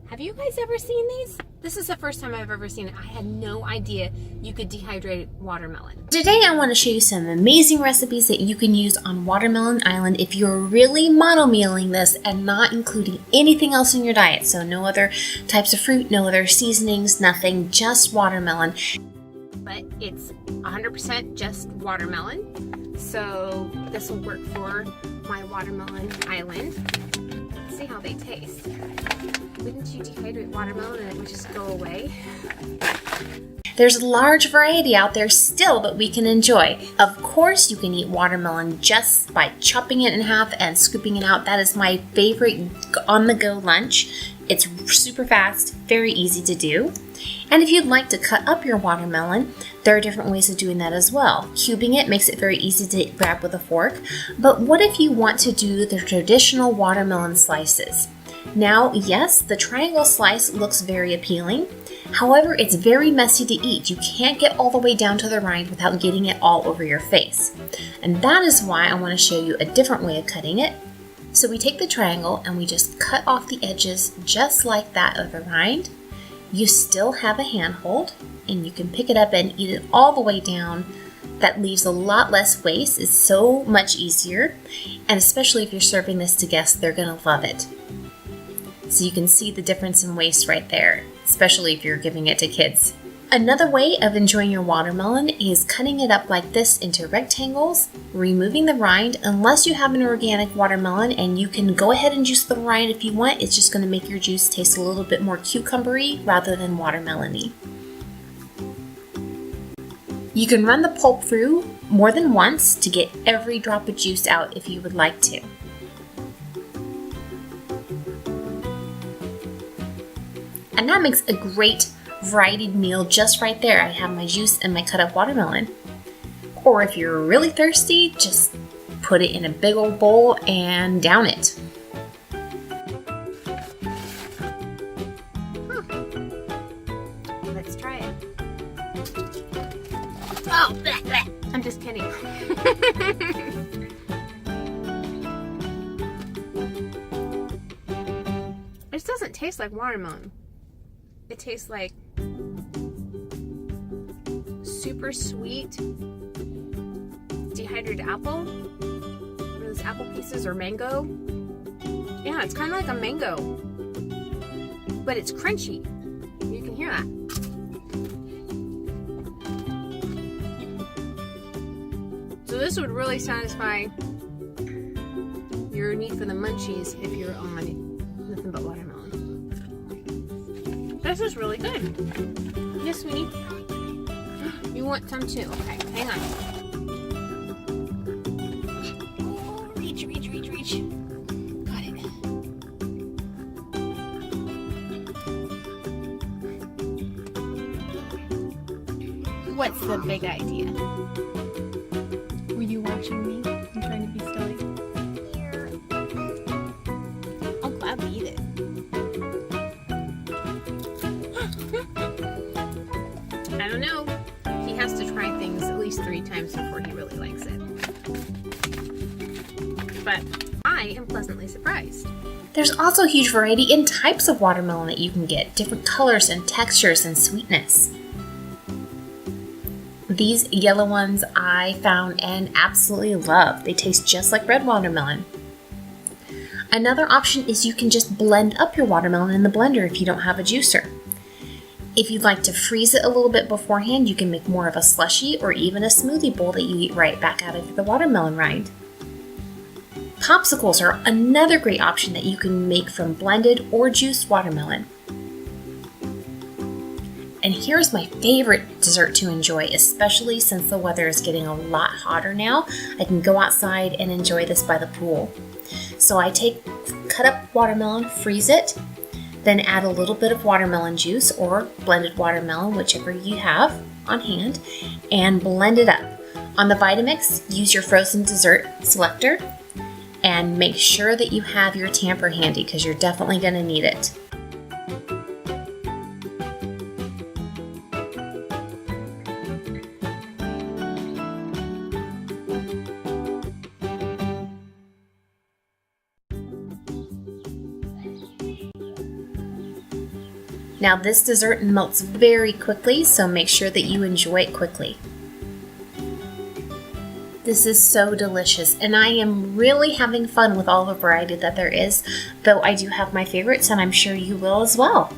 Have you guys ever seen these? This is the first time I've ever seen it. I had no idea you could dehydrate watermelon. Today I want to show you some amazing recipes that you can use on Watermelon Island if you're really mono-mealing this and not including anything else in your diet. So no other types of fruit, no other seasonings, nothing, just watermelon. But it's 100% just watermelon. So this will work for my Watermelon Island. Let's see how they taste. Wouldn't you dehydrate watermelon and it would just go away? There's a large variety out there still that we can enjoy. Of course, you can eat watermelon just by chopping it in half and scooping it out. That is my favorite on-the-go lunch. It's super fast, very easy to do. And if you'd like to cut up your watermelon, there are different ways of doing that as well. Cubing it makes it very easy to grab with a fork. But what if you want to do the traditional watermelon slices? Now, yes, the triangle slice looks very appealing. However, it's very messy to eat. You can't get all the way down to the rind without getting it all over your face. And that is why I want to show you a different way of cutting it. So we take the triangle and we just cut off the edges just like that of the rind. You still have a handhold and you can pick it up and eat it all the way down. That leaves a lot less waste. It's so much easier. And especially if you're serving this to guests, they're going to love it. So you can see the difference in waste right there, especially if you're giving it to kids. Another way of enjoying your watermelon is cutting it up like this into rectangles, removing the rind, unless you have an organic watermelon, and you can go ahead and juice the rind if you want. It's just going to make your juice taste a little bit more cucumbery rather than watermelon-y. You can run the pulp through more than once to get every drop of juice out if you would like to. And that makes a great variety meal just right there. I have my juice and my cut up watermelon. Or if you're really thirsty, just put it in a big old bowl and down it. Let's try it. Oh, bleh, bleh. I'm just kidding. It doesn't taste like watermelon. It tastes like super sweet dehydrated apple. Those apple pieces or mango. Yeah, it's kind of like a mango, but it's crunchy. You can hear that. So this would really satisfy your need for the munchies if you're on nothing but watermelon. This is really good. Yes, sweetie. You want some too? Okay, hang on. Oh, reach. Got it. What's the big idea? Were you watching me and trying to be silly? I'll gladly eat it. I don't know. He has to try things at least 3 times before he really likes it. But I am pleasantly surprised. There's also a huge variety in types of watermelon that you can get, different colors and textures and sweetness. These yellow ones I found and absolutely love. They taste just like red watermelon. Another option is you can just blend up your watermelon in the blender if you don't have a juicer. If you'd like to freeze it a little bit beforehand, you can make more of a slushy or even a smoothie bowl that you eat right back out of the watermelon rind. Popsicles are another great option that you can make from blended or juiced watermelon. And here's my favorite dessert to enjoy, especially since the weather is getting a lot hotter now. I can go outside and enjoy this by the pool. So I take cut up watermelon, freeze it, then add a little bit of watermelon juice or blended watermelon, whichever you have on hand, and blend it up. On the Vitamix, use your frozen dessert selector and make sure that you have your tamper handy because you're definitely going to need it. Now this dessert melts very quickly, so make sure that you enjoy it quickly. This is so delicious, and I am really having fun with all the variety that there is, though I do have my favorites, and I'm sure you will as well.